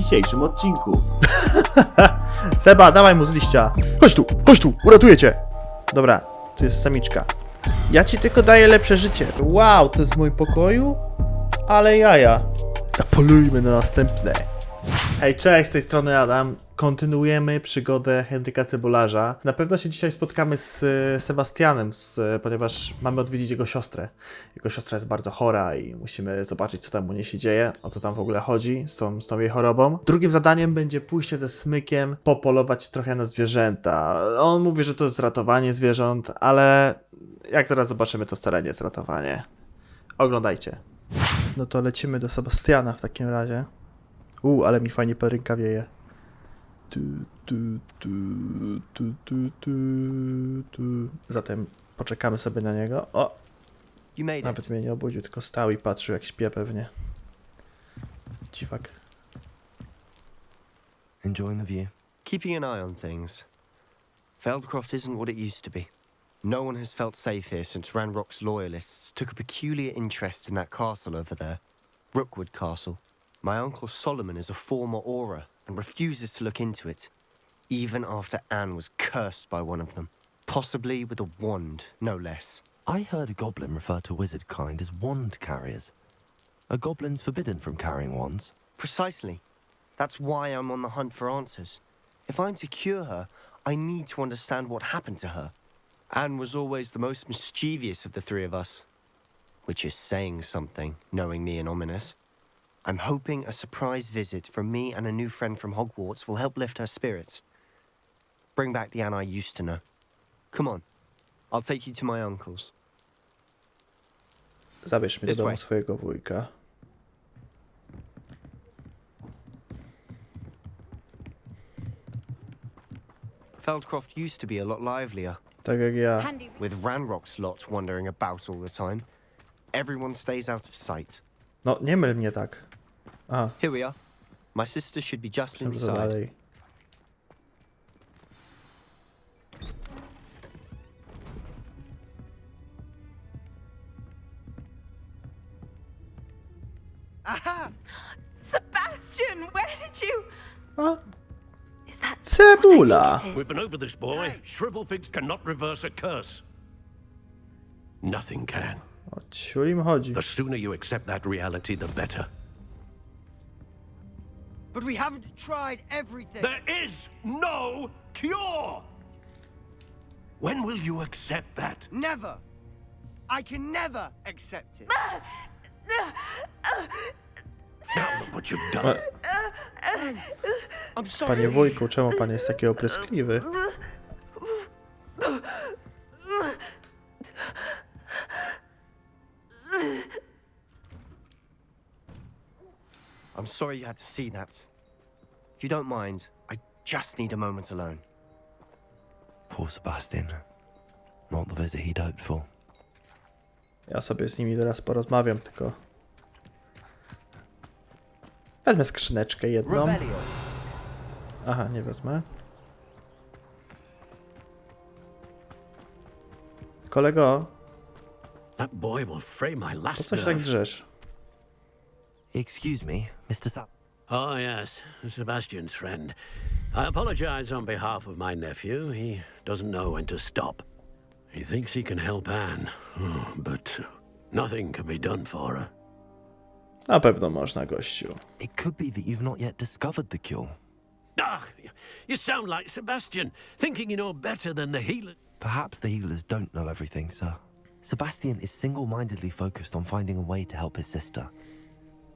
dzisiejszym odcinku. Seba, dawaj mu z liścia. Chodź tu, uratuję cię. Dobra, tu jest samiczka. Ja ci tylko daję lepsze życie. Wow, to jest w moim pokoju? Ale jaja. Zapolujmy na następne. Hej, cześć, z tej strony Adam. Kontynuujemy przygodę Henryka Cebularza. Na pewno się dzisiaj spotkamy z Sebastianem, ponieważ mamy odwiedzić jego siostrę. Jego siostra jest bardzo chora i musimy zobaczyć, co tam u niej się dzieje, o co tam w ogóle chodzi z tą jej chorobą. Drugim zadaniem będzie pójście ze Smykiem, popolować trochę na zwierzęta. On mówi, że to jest ratowanie zwierząt, ale jak teraz zobaczymy, to wcale nie jest ratowanie. Oglądajcie. No to lecimy do Sebastiana w takim razie. Ale mi fajnie pelrynka wieje. Zatem poczekamy sobie na niego. O! Nawet mnie nie obudził, tylko stał i patrzył, jak śpię pewnie. Dziwak. Enjoying the view. Keeping an eye on things. Feldcroft isn't what it used to be. No one has felt safe here since Ranrock's loyalists took a peculiar interest in that castle over there. Rookwood Castle. My uncle Solomon is a former Auror and refuses to look into it, even after Anne was cursed by one of them. Possibly with a wand, no less. I heard a goblin refer to wizard kind as wand carriers. Are goblins forbidden from carrying wands? Precisely. That's why I'm on the hunt for answers. If I'm to cure her, I need to understand what happened to her. Anne was always the most mischievous of the three of us. Which is saying something, knowing me and ominous. I'm hoping a surprise visit from me and a new friend from Hogwarts will help lift her spirits. Bring back the Anne I used to know. Come on, I'll take you to my uncle's. Zabierz mnie do domu swojego wujka. Feldcroft used to be a lot livelier. Tak jak ja. With Ranrock's lot wandering about all the time. Everyone stays out of sight. No, nie myl mnie tak. A, Here we are. My sister should be just myślałem, że inside. dalej. Aha! Sebastian, where did you... A, Is that Cebula! what I think it We've is? been over this, boy. Shrivelfigs cannot reverse a curse. Nothing can. O ciulim chodzi. The sooner you accept that reality, the better. But we haven't tried everything. There is no cure! When will you accept that? Never. I can never accept it. Now look what you've done. I'm sorry. Panie wujku, czemu pan jest taki opryskliwy? I'm sorry you had to see that. If you don't mind, I just need a moment alone. Poor Sebastian. Not the visit he'd hoped for. Ja sobie z nimi teraz porozmawiam, tylko... Wezmę skrzyneczkę jedną. Aha, nie wezmę. Kolego, That boy will fray my po last co się tak nerve. drzesz? Excuse me, Mr. Oh, yes, Sebastian's friend. I apologize on behalf of my nephew. He doesn't know when to stop. He thinks he can help Anne, but nothing can be done for her. Na pewno można, gościu. It could be that you've not yet discovered the cure. Ah, you sound like Sebastian, thinking you know better than the healer. Perhaps the healers don't know everything, sir. Sebastian is single-mindedly focused on finding a way to help his sister.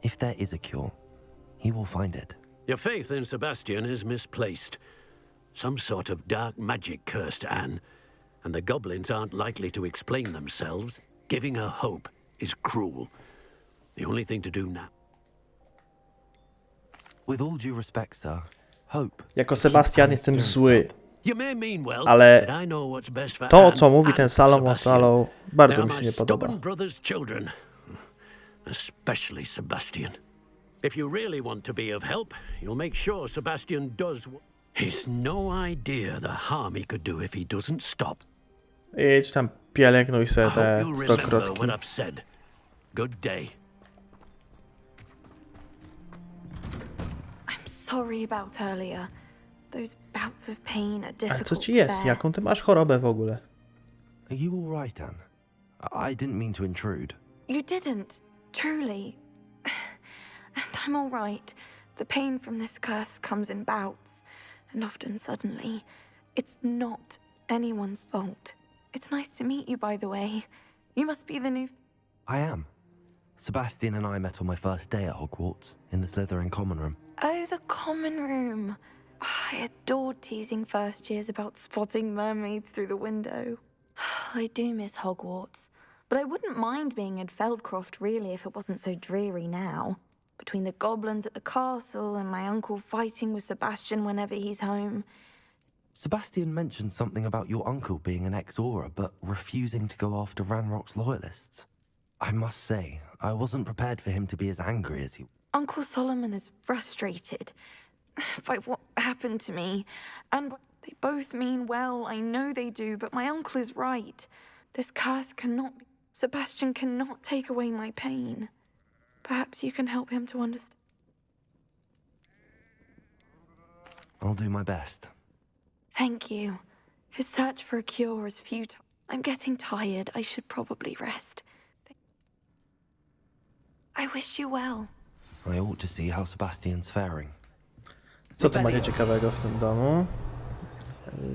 If there is a cure, he will find it. Your faith in Sebastian is misplaced. Some sort of dark magic cursed Anne, and the goblins aren't likely to explain themselves. Giving her hope is cruel. The only thing to do now. With all due respect, sir, hope... Jako Sebastian jestem zły, You may mean well, ale but I know what's best for to, Anne co mówi ten and Salomon Sebastian. Salą, They bardzo are mi się my nie podoba. stubborn brother's children, especially Sebastian. If you really want to be of help, you'll make sure Sebastian does. He's no idea the harm he could do if he doesn't stop. Idź tam, pielęgnuj I se hope te you'll remember stokrotki. what I've said. Good day. I'm sorry about earlier. Those bouts of pain are Ale difficult co ci to jest? bear. Jaką ty masz chorobę w ogóle? Are you all right, Anne? I didn't mean to intrude. You didn't, truly. And I'm all right. The pain from this curse comes in bouts, and often suddenly. It's not anyone's fault. It's nice to meet you, by the way. You must be the new... I am. Sebastian and I met on my first day at Hogwarts, in the Slytherin common room. Oh, the common room. I adored teasing first years about spotting mermaids through the window. I do miss Hogwarts, but I wouldn't mind being in Feldcroft really if it wasn't so dreary now. Between the goblins at the castle and my uncle fighting with Sebastian whenever he's home. Sebastian mentioned something about your uncle being an ex-Aura, but refusing to go after Ranrock's loyalists. I must say, I wasn't prepared for him to be as angry as he... Uncle Solomon is frustrated by what happened to me, and they both mean well, I know they do, but my uncle is right. This curse cannot be... Sebastian cannot take away my pain. Perhaps you can help him to understand. I'll do my best. Thank you. His search for a cure is futile. I'm getting tired. I should probably rest. I wish you well. I ought to see how Sebastian's faring. Co tu macie ciekawego w tym domu?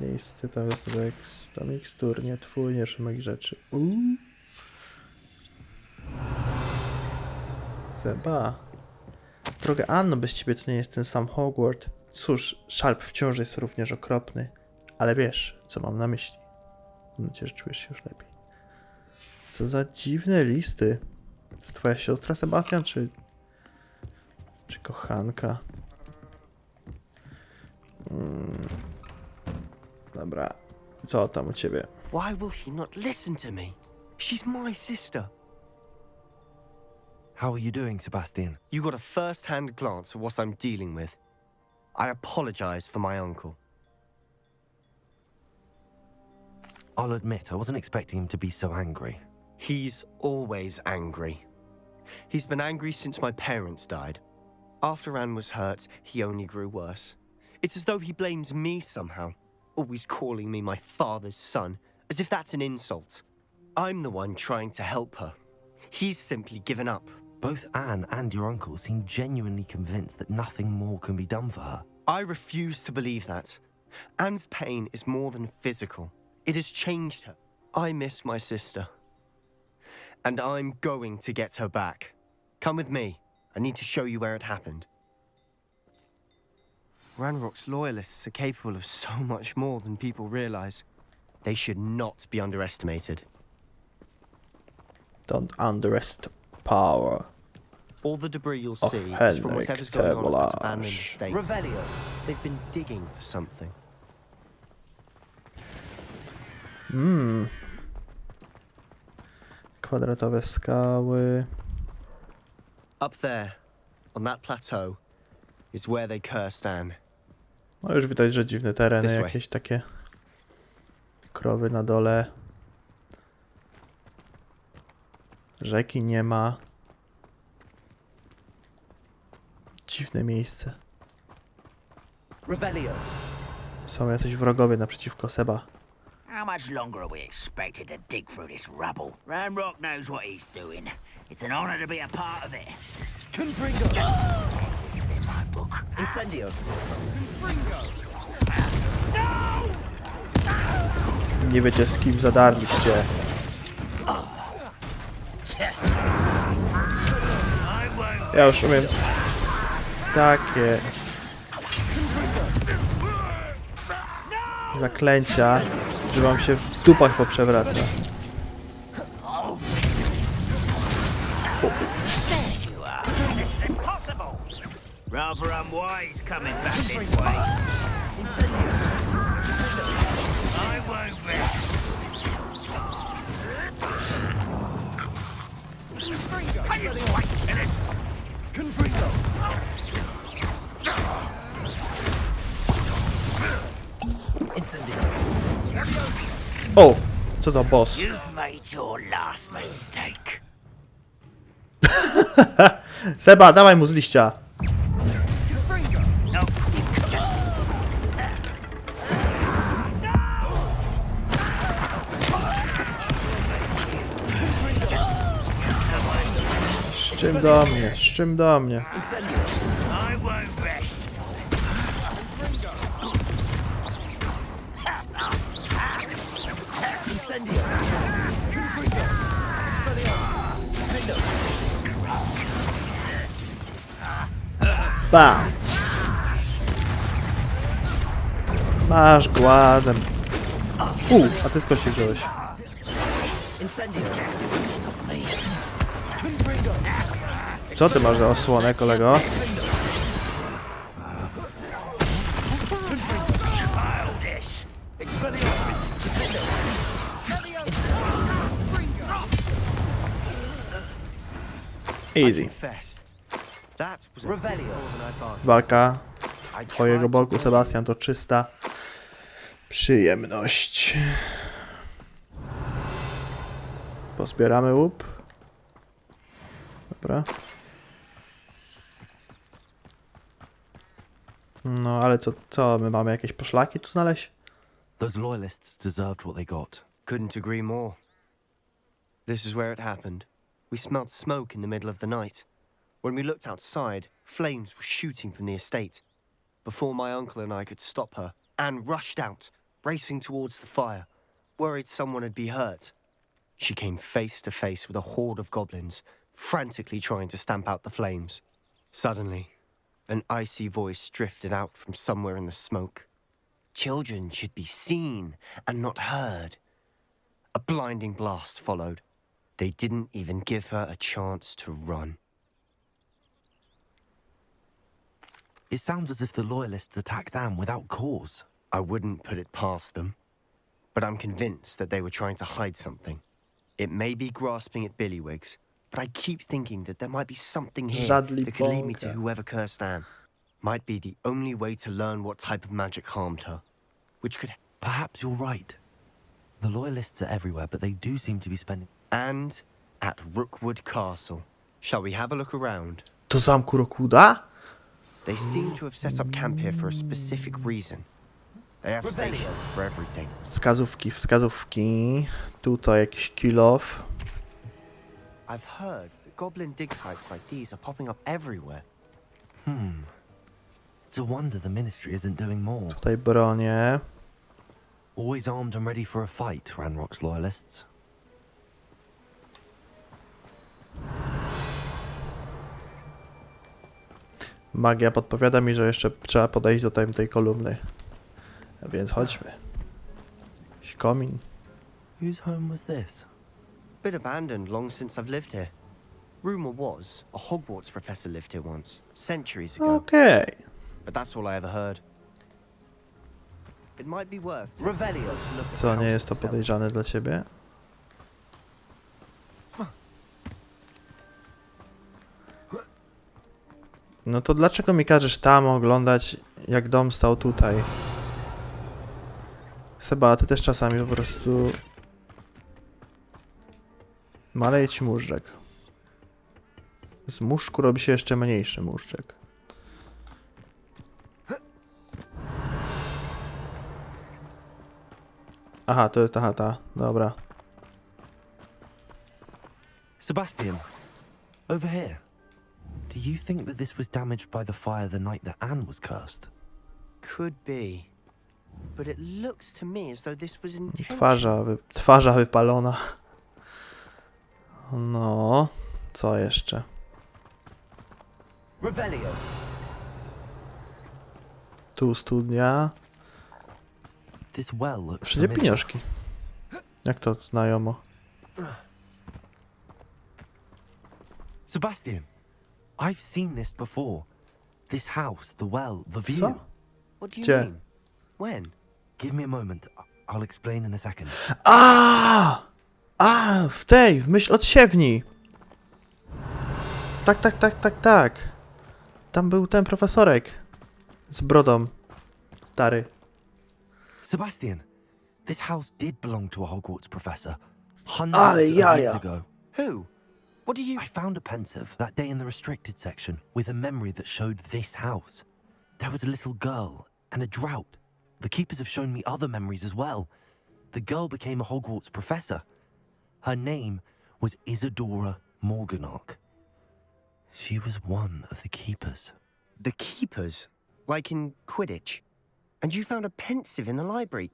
Listy, to mikstur, nie twój, nie szumych rzeczy. Seba. Droga Anno, bez ciebie to nie jest ten sam Hogwart. Cóż, Sharp wciąż jest również okropny. Ale wiesz, co mam na myśli. Mam nadzieję, że czujesz się już lepiej. Co za dziwne listy. To twoja siostra, Sebastian, czy kochanka? Dobra. Co tam u ciebie? Why will he not listen to me? She's my sister. How are you doing, Sebastian? You got a first-hand glance at what I'm dealing with. I apologize for my uncle. I'll admit, I wasn't expecting him to be so angry. He's always angry. He's been angry since my parents died. After Anne was hurt, he only grew worse. It's as though he blames me somehow, always calling me my father's son, as if that's an insult. I'm the one trying to help her. He's simply given up. Both Anne and your uncle seem genuinely convinced that nothing more can be done for her. I refuse to believe that. Anne's pain is more than physical. It has changed her. I miss my sister. And I'm going to get her back. Come with me. I need to show you where it happened. Ranrock's loyalists are capable of so much more than people realize. They should not be underestimated. Don't underestimate power. All the debris you'll Oh, see is from Henryka whatever's going on at that abandoned Cebularza. estate. They've been digging for something. Kwadratowe skały. Up there, on that plateau, is where they cursed Anne. No już widać, że dziwne tereny, This way. jakieś takie krowy na dole. Rzeki nie ma. Dziwne miejsce. Są jacyś wrogowie naprzeciwko Seba. How much longer are we expected to dig through this rubble? Ranrock knows what he's doing. It's an honor to be a part of it. Confringo! It's in my book. Incendio! Nie wiecie, z kim zadarliście. Ja już umiem takie zaklęcia, że wam się w dupach poprzewraca. There you are. This is impossible. Rather unwise coming back this way. I won't rest. O! Co za boss? You've made your last mistake. Seba, dawaj mu z liścia. Not czym do mnie? Z czym do mnie? I won't rest. Bam! Masz głazem. A ty skąd się wziąłeś? Co ty masz za osłonę, kolego? Easy. Confess. That was a bit more than I bargained. Walka twojego boku, Sebastian, to czysta przyjemność. Pozbieramy łup. Dobra. No, ale co, my mamy jakieś poszlaki tu znaleźć? Those loyalists deserved what they got. Couldn't agree more. This is where it happened. We smelled smoke in the middle of the night. When we looked outside, flames were shooting from the estate. Before my uncle and I could stop her, Anne rushed out, racing towards the fire, worried someone had been hurt. She came face to face with a horde of goblins, frantically trying to stamp out the flames. Suddenly, an icy voice drifted out from somewhere in the smoke. Children should be seen and not heard. A blinding blast followed. They didn't even give her a chance to run. It sounds as if the loyalists attacked Anne without cause. I wouldn't put it past them, but I'm convinced that they were trying to hide something. It may be grasping at billywhigs, but I keep thinking that there might be something here Żadli that could lead me to bąka. whoever cursed Anne. Might be the only way to learn what type of magic harmed her, which could... Perhaps you're right. The loyalists are everywhere, but they do seem to be spending... And at Rookwood Castle. Shall we have a look around? Do zamku Rookwood'a? They seem to have set up camp here for a specific reason. They have stations for everything. Wskazówki. Tutaj jakiś kill off. I've heard that goblin dig sites like these are popping up everywhere. It's a wonder the ministry isn't doing more. Tutaj bronie. Always armed and ready for a fight, Ranrock's loyalists. Magia podpowiada mi, że jeszcze trzeba podejść do tej kolumny. A więc chodźmy. Jakiś komin. Whose home was this? Been abandoned long since I've lived here. Rumor was a Hogwarts professor lived here once, centuries ago. Okej. But that's all I ever heard. It might be worth to look at the Co, nie house jest to itself. podejrzane dla ciebie? No to dlaczego mi każesz tam oglądać, jak dom stał tutaj? Seba, ty też czasami po prostu... Maleje ci móżdżek. Z móżdżku robi się jeszcze mniejszy móżdżek. Aha, to jest ta chata. Dobra. Sebastian, over here. Do you think that this was damaged by the fire the night that Anne was cursed? Could be. But it looks to me as though this was intentional. Twarza wypalona. No, co jeszcze? Tu studnia. This well looks Wszędzie familiar. pieniążki. Jak to znajomo? Sebastian, I've seen this before. This house, the well, the view. Co? What do you Gdzie? mean? When? Give me a moment. I'll explain in a second. W myśl odsiewni. Tak. Tam był ten profesorek. Z brodą. Stary. Sebastian, this house did belong to a Hogwarts professor. Ale Hundreds of jaja. years ago. Who? What do you... I found a pensive that day in the restricted section with a memory that showed this house. There was a little girl and a drought. The keepers have shown me other memories as well. The girl became a Hogwarts professor. Her name was Isadora Morganach. She was one of the keepers. The keepers? Like in Quidditch? And you found a pensive in the library?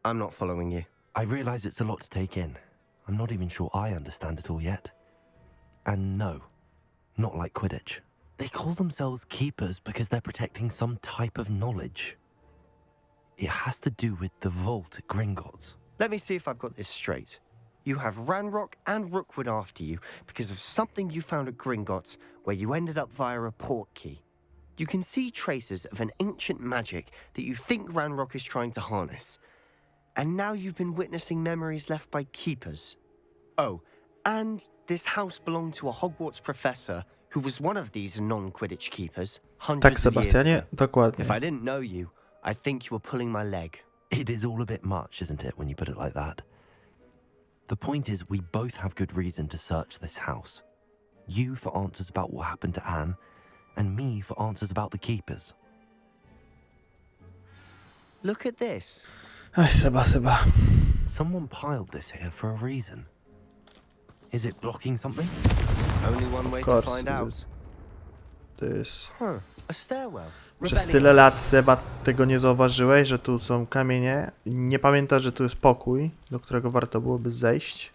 I'm not following you. I realize it's a lot to take in. I'm not even sure I understand it all yet. And no, not like Quidditch. They call themselves keepers because they're protecting some type of knowledge. It has to do with the vault at Gringotts. Let me see if I've got this straight. You have Ranrock and Rookwood after you because of something you found at Gringotts where you ended up via a portkey. You can see traces of an ancient magic that you think Ranrock is trying to harness. And now you've been witnessing memories left by keepers. Oh, and this house belonged to a Hogwarts professor who was one of these non-Quidditch keepers Tak, hundreds of years Sebastianie, ago. dokładnie. If I didn't know you, I think you were pulling my leg. It is all a bit much, isn't it, when you put it like that? The point is, we both have good reason to search this house. You for answers about what happened to Anne, and me for answers about the keepers. Look at this. Ej, Seba. Someone piled this here for a reason. Is it blocking something? Only one way to course find it out. is. To jest... A stairwell. Przez tyle lat, Seba, tego nie zauważyłeś, że tu są kamienie. Nie pamiętasz, że tu jest pokój, do którego warto byłoby zejść.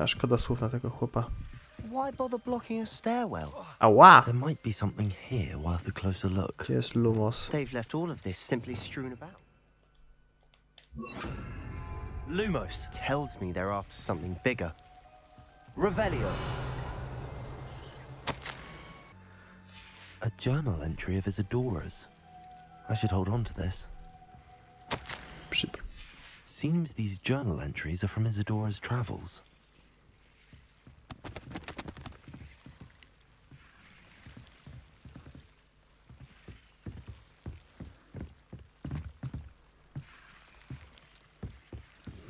Szkoda słów na tego chłopa. Why bother blocking a stairwell? Ała! There might be something here worth a closer look. Gdzie jest Lumos? They've left all of this simply strewn about. Lumos. Tells me they're after something bigger. Revelio. A journal entry of Isadora's. I should hold on to this. Przyp. Seems these journal entries are from Isadora's travels.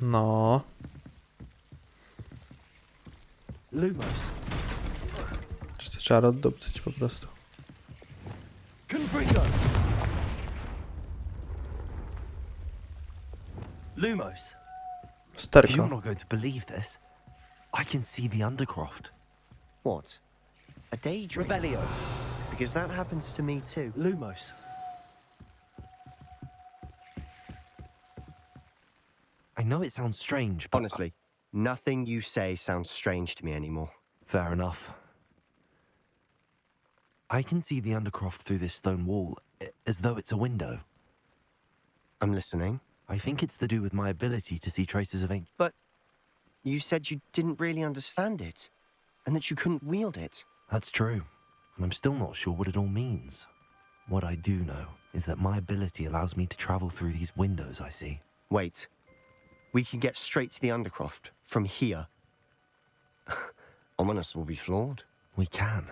No. Lumos. Czy to trzeba oddobcyć po prostu? Confringo. Lumos. Sterko. You're not going to believe this. I can see the Undercroft. What? A daydream? Revelio. Because that happens to me too. Lumos. I know it sounds strange, but... Honestly, nothing you say sounds strange to me anymore. Fair enough. I can see the Undercroft through this stone wall, as though it's a window. I'm listening. I think it's to do with my ability to see traces of ancient... But you said you didn't really understand it, and that you couldn't wield it. That's true, and I'm still not sure what it all means. What I do know is that my ability allows me to travel through these windows I see. Wait. We can get straight to the Undercroft from here. Ominous will be flawed. We can.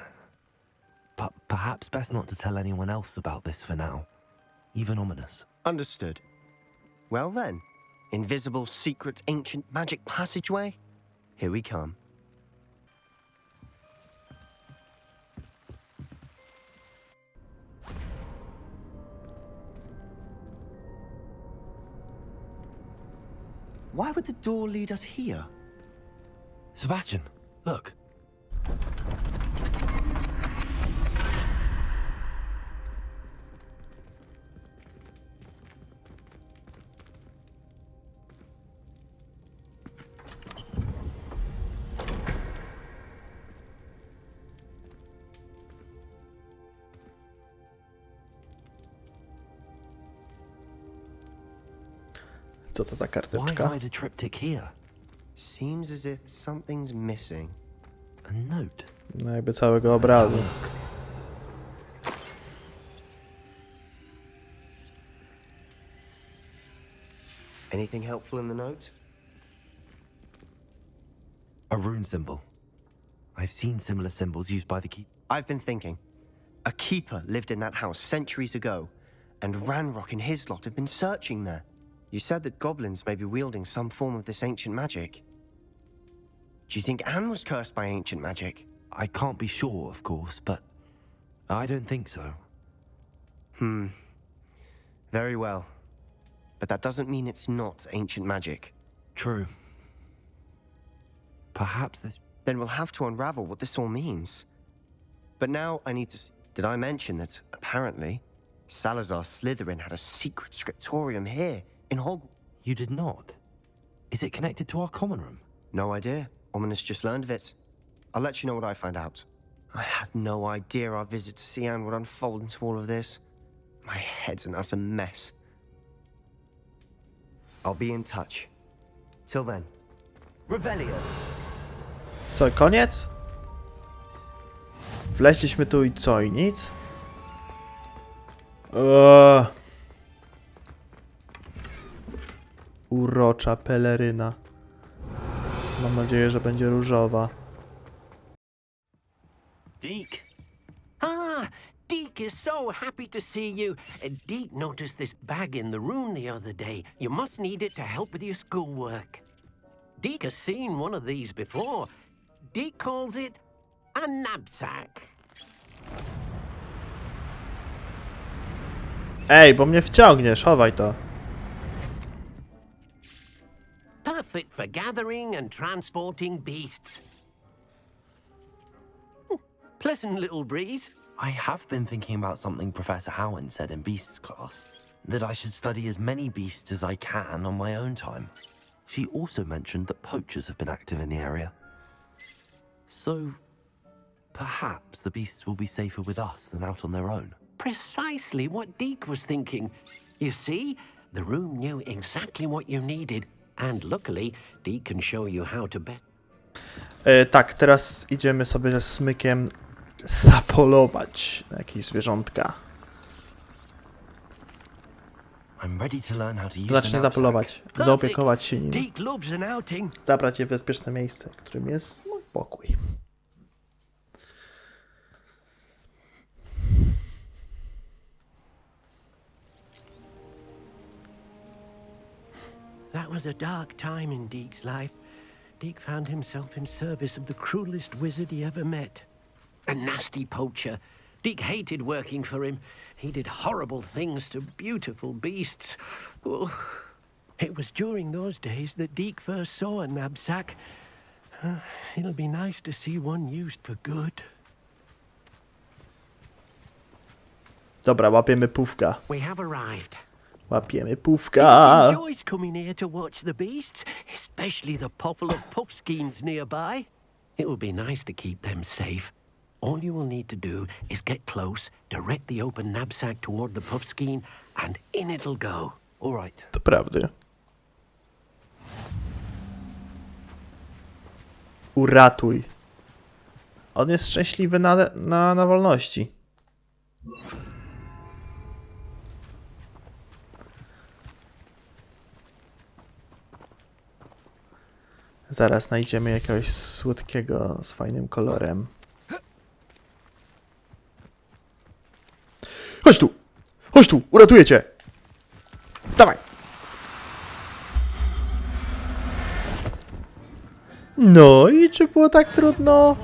But perhaps best not to tell anyone else about this for now. Even Ominous. Understood. Well then, invisible, secret, ancient magic passageway? Here we come. Why would the door lead us here? Sebastian, look. Co to za Why karteczka? hide a triptych here? Seems as if something's missing. A note. No jakby całego obrazu. Anything helpful in the note? A rune symbol. I've seen similar symbols used by the keep. I've been thinking. A keeper lived in that house centuries ago, and Ranrock and his lot have been searching there. You said that goblins may be wielding some form of this ancient magic. Do you think Anne was cursed by ancient magic? I can't be sure, of course, but I don't think so. Very well. But that doesn't mean it's not ancient magic. True. perhaps this... Then we'll have to unravel what this all means. But now I need to see. Did I mention that, apparently, Salazar Slytherin had a secret scriptorium here in Hogwarts? You did not? Is it connected to our common room? No idea. Ominous just learned of it. I'll let you know what I find out. I had no idea our visit to Sian would unfold into all of this. My head's an utter mess. I'll be in touch. Till then. Revelio. Co, koniec? Wleźliśmy tu i co, i nic? Urocza peleryna. Mam nadzieję, że będzie różowa. Deke. Ah, Deke is so happy to see you. Deke noticed this bag in the room the other day. You must need it to help with your schoolwork. Deke has seen one of these before. Deke calls it a knapsack. Ej, bo mnie wciągniesz, chowaj to. Perfect for gathering and transporting beasts. Pleasant little breeze. I have been thinking about something Professor Howard said in Beasts class, that I should study as many beasts as I can on my own time. She also mentioned that poachers have been active in the area. So, perhaps the beasts will be safer with us than out on their own. Precisely what Deke was thinking. You see, the room knew exactly what you needed, and luckily, Deke can show you how to bet. Tak, teraz idziemy sobie ze Smykiem zapolować na jakieś zwierzątka. I'm ready to learn how to use Znacznie the zapolować, zaopiekować się nim, Deke loves an outing. zabrać je w bezpieczne miejsce, którym jest mój pokój. That was a dark time in Deke's life. Deke found himself in service of the cruelest wizard he ever met. A nasty poacher. Deke hated working for him. He did horrible things to beautiful beasts. Oh. It was during those days that Deke first saw a knapsack. It'll be nice to see one used for good. Dobra, łapiemy pówka. We have arrived. Łapiemy pówka. Deke enjoys coming here to watch the beasts, especially the potful of puffskeins nearby. It will be nice to keep them safe. All you will need to do is get close, direct the open knapsack toward the puffskein, and in it'll go. All right. To prawdy. Uratuj. On jest szczęśliwy na wolności. Zaraz znajdziemy jakiegoś słodkiego z fajnym kolorem. Chodź tu! Chodź tu! Uratuję cię! Dawaj! No i czy było tak trudno?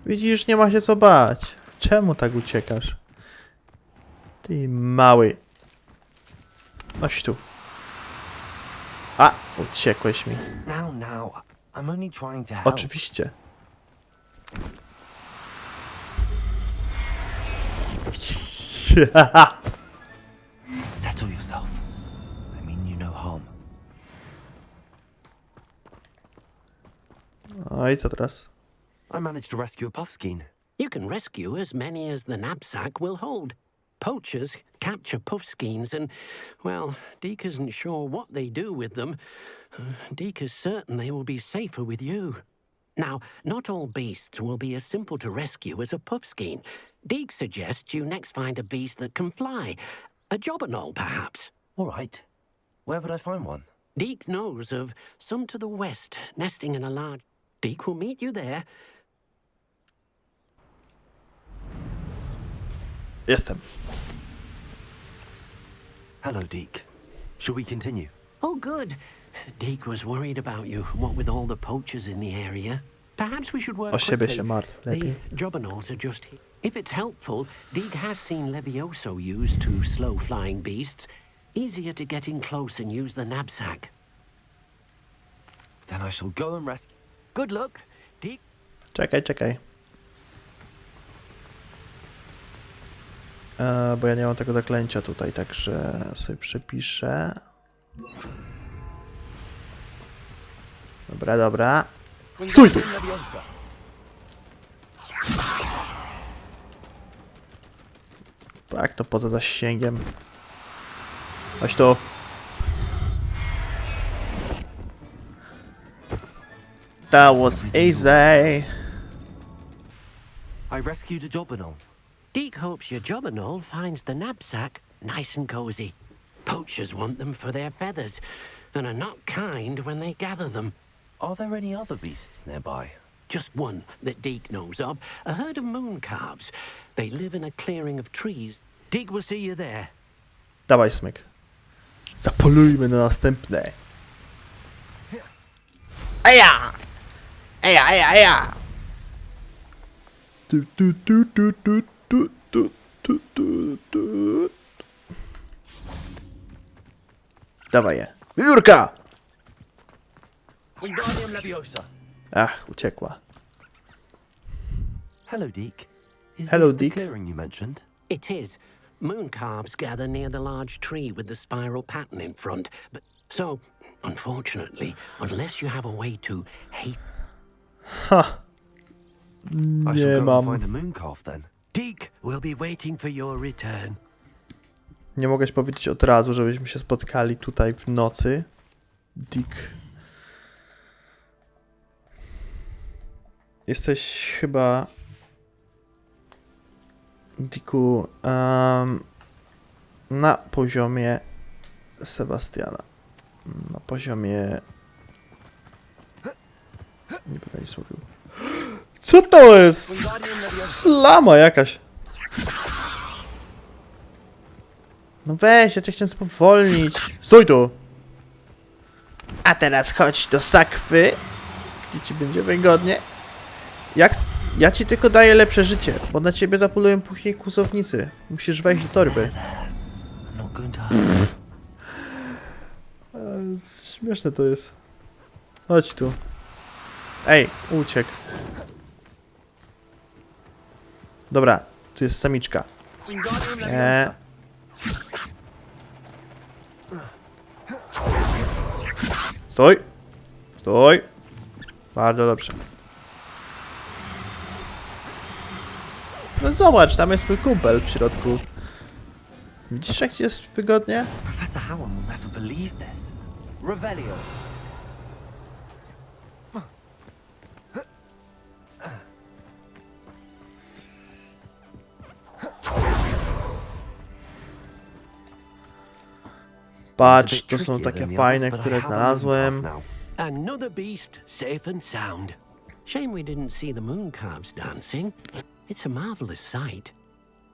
Widzisz, nie ma się co bać. Czemu tak uciekasz? Ty mały. Chodź tu. A! Uciekłeś mi. Now, I'm only trying to help. Oczywiście. Settle yourself. I mean you no harm. No i co teraz? I managed to rescue a puffskein. You can rescue as many as the knapsack will hold. Poachers capture puffskeins and, well, Deke isn't sure what they do with them. Deke is certain they will be safer with you. Now, not all beasts will be as simple to rescue as a puffskein. Deke suggests you next find a beast that can fly. A jobberknoll, perhaps. All right. Where would I find one? Deke knows of some to the west, nesting in a large... Deke will meet you there. Jestem. Hello, Deke. Shall we continue? Oh, good. Deke was worried about you, what with all the poachers in the area. Perhaps we should work O siebie quickly. się martw lepiej. The jobberknolls are just here. If it's helpful, Deke has seen Levioso used to slow-flying beasts. Easier to get in close and use the knapsack. Then I shall go and rescue. Good luck, Dick. Czekaj. Bo ja nie mam tego zaklęcia tutaj, także sobie przepiszę. Dobra. Stój tu! Tak, to poza zasięgiem. Chodź tu. That was easy. I rescued a jobberknoll. Deke hopes your jobberknoll finds the knapsack nice and cozy. Poachers want them for their feathers, and are not kind when they gather them. Are there any other beasts nearby? Just one that Deke knows of, a herd of moon calves. They live in a clearing of trees. Deke will see you there. Dawaj, Smyk. Zapolujmy na następne. Eja! Dawaj je. Jurka! Wingardium Leviosa. Ach, uciekła. Hello, Deke. Is Hello, this the Deke. clearing you mentioned? It is. Moon calves gather near the large tree with the spiral pattern in front. But so, unfortunately, unless you have a way to hate I Nie shall go mam. and find a moon calf then. Deke, will be waiting for your return. Nie mogłeś powiedzieć od razu, żebyśmy się spotkali tutaj w nocy. Dick. Jesteś chyba... Dicku... na poziomie Sebastiana. Na poziomie... Nie będę nic mówił. Co to jest? Slama jakaś. No weź, ja cię chciałem spowolnić. Stój tu! A teraz chodź do sakwy, gdzie ci będzie wygodnie. Ja ci tylko daję lepsze życie, bo na ciebie zapolują później kłusownicy. Musisz wejść do torby. I'm not going to Śmieszne to jest. Chodź tu. Ej, uciekł. Dobra, tu jest samiczka. Nie. Stój! Stój! Bardzo dobrze. No zobacz, tam jest twój kumpel w środku. Widzisz, jak ci jest wygodnie? Professor Howard will never believe this. Revelio. Patrz, to są takie fajne, but I które have a moon znalazłem. calf now. Another beast, safe and sound. Shame we didn't see the moon calves dancing. It's a marvelous sight.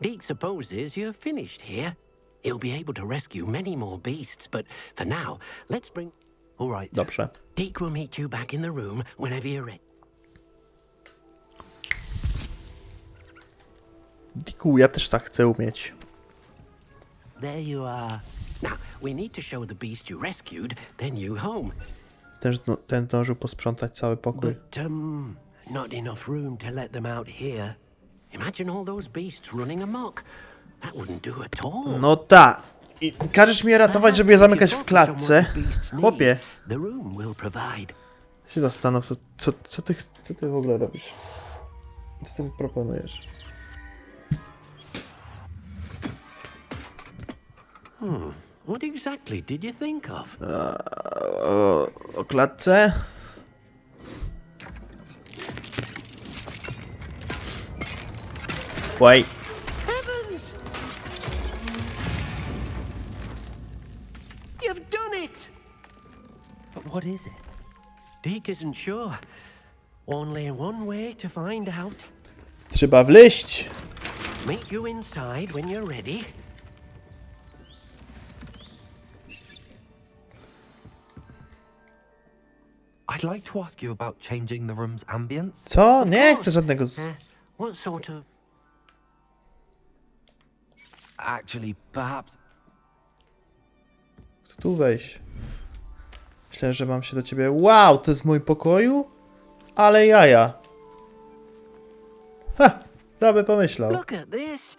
Deke supposes you're finished here. He'll be able to rescue many more beasts, but for now, let's bring... All right. Dobrze. Deke will meet you back in the room whenever you're ready. Diku, ja też tak chcę umieć. There you are. Now, we need to show the beast you rescued their new home. Ten zdążył posprzątać cały pokój. But, not enough room to let them out here. Imagine all those beasts running amok. That wouldn't do at all. No tak. I każesz mnie ratować, żeby je zamykać w klatce? Chłopie. The room will provide. Się zastanów, co ty w ogóle robisz? Co ty proponujesz? What exactly did you think of? O klatce? Wait. Heavens! You've done it! But what is it? Deke isn't sure. Only one way to find out. Trzeba wleść. Meet you inside when you're ready. I'd like to ask you about changing the room's ambience. Co? Nie chcę żadnego What sort of... Actually, perhaps Chcę tu wejść. Myślę, że mam się do ciebie... Wow, to jest w moim pokoju? Ale jaja. Ha! Kto by pomyślał? Look at this.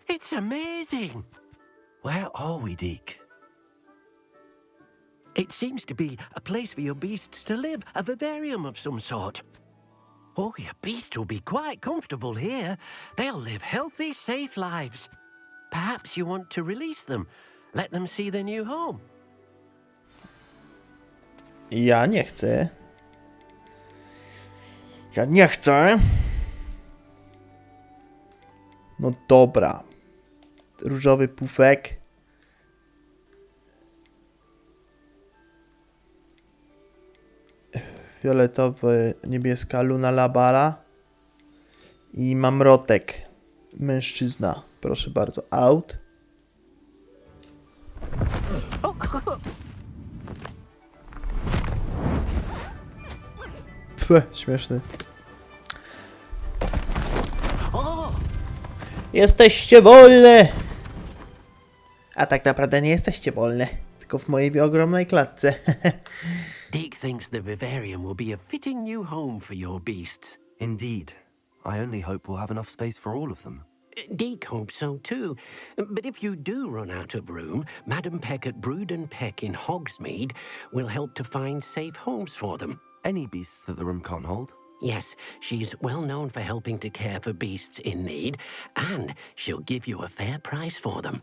It's amazing. Where are we, Deke? It seems to be a place for your beasts to live, a vivarium of some sort. Oh, your beasts will be quite comfortable here. They'll live healthy, safe lives. Perhaps you want to release them, let them see their new home. Ja nie chcę. Ja nie chcę. No dobra. Różowy pufek. Fioletowy, niebieska Luna Labala. I mamrotek. Mężczyzna. Proszę bardzo. Out. Pfe, śmieszny. Jesteście wolne! A tak naprawdę nie jesteście wolne. Tylko w mojej ogromnej klatce. Deke thinks the vivarium will be a fitting new home for your beasts. Indeed. I only hope we'll have enough space for all of them. Deke hopes so too. But if you do run out of room, Madam Peck at Brood and Peck in Hogsmeade will help to find safe homes for them. Any beasts that the room can't hold? Yes, she's well known for helping to care for beasts in need, and she'll give you a fair price for them.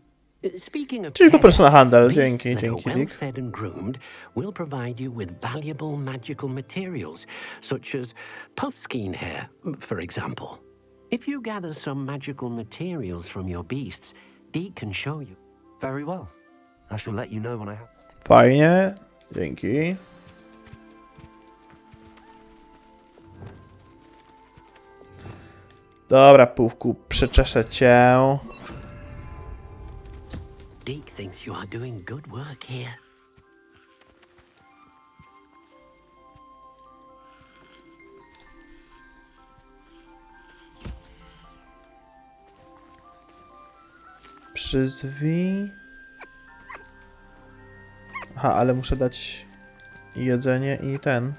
Speaking of Czyli po prostu na handel. beasts Dzięki, that are dzięki, well Dick. fed and groomed will provide you with valuable magical materials, such as puffskein hair, for example. If you gather some magical materials from your beasts, Deke can show you. Very well. I shall let you know when I have... Fajnie. Dzięki. Dobra, Pówku, przeczeszę cię. Deke thinks you are doing good work here. Przyzwij. Aha, ale muszę dać jedzenie i ten.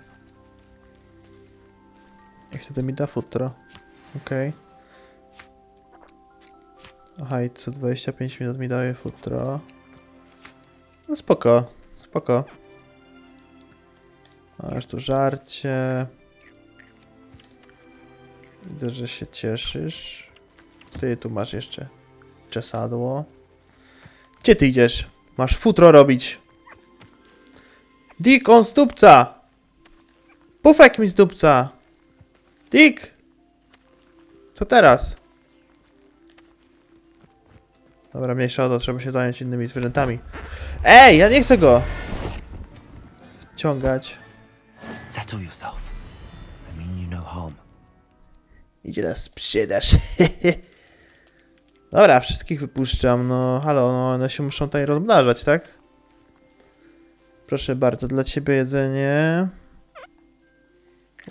I wtedy mi da futro. Okej. Aha, i co 25 minut mi daje futro. No spoko, spoko. Masz tu żarcie. Widzę, że się cieszysz. Ty tu masz jeszcze czesadło. Gdzie ty idziesz? Masz futro robić. Dick, on zdupca! Pufek mi zdupca! Dick! Co teraz? Dobra, mniejsza o to, trzeba się zająć innymi zwierzętami. Ej, ja nie chcę go wciągać. Settle yourself. I mean you no harm. Idzie nas sprzedaż. Dobra, wszystkich wypuszczam, no halo, no one się muszą tutaj rozmnażać, tak? Proszę bardzo, dla ciebie jedzenie.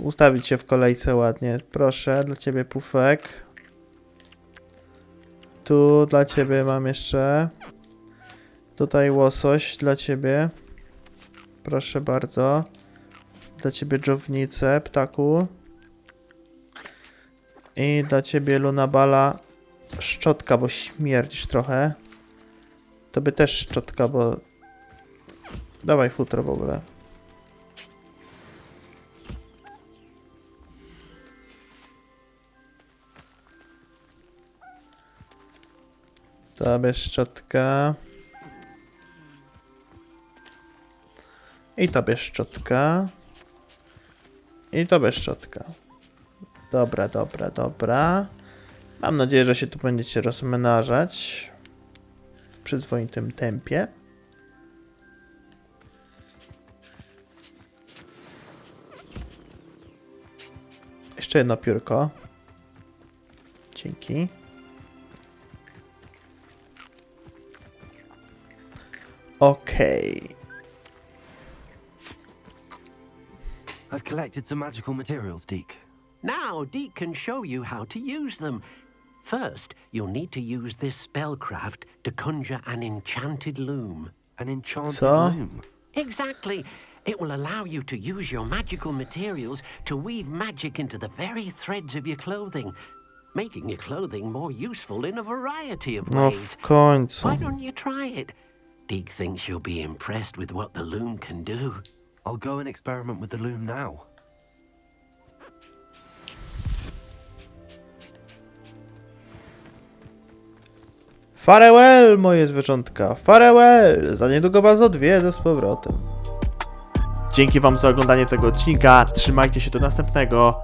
Ustawić się w kolejce ładnie, proszę, dla ciebie pufek. Tu dla ciebie mam jeszcze. Tutaj łosoś dla ciebie. Proszę bardzo. Dla ciebie dżownicę, ptaku. I dla ciebie lunabala szczotka, bo śmierdzisz trochę. Tobie też szczotka, bo... Dawaj futro w ogóle. Tobie szczotka. I tobie szczotka. I tobie szczotka. Dobra, dobra, dobra. Mam nadzieję, że się tu będziecie rozmnażać w przyzwoitym tempie. Jeszcze jedno piórko. Dzięki. Okej. I've collected some magical materials, Deke. Now, Deke can show you how to use them. First, you'll need to use this spellcraft to conjure an enchanted loom. An enchanted Co? loom. Exactly. It will allow you to use your magical materials to weave magic into the very threads of your clothing, making your clothing more useful in a variety of No ways. w końcu. Why don't you try it? Deke thinks you'll be impressed with what the loom can do. I'll go and experiment with the loom now. Farewell, moje zwierzątka. Farewell. Za niedługo was odwiedzę z powrotem. Dzięki wam za oglądanie tego odcinka. Trzymajcie się do następnego.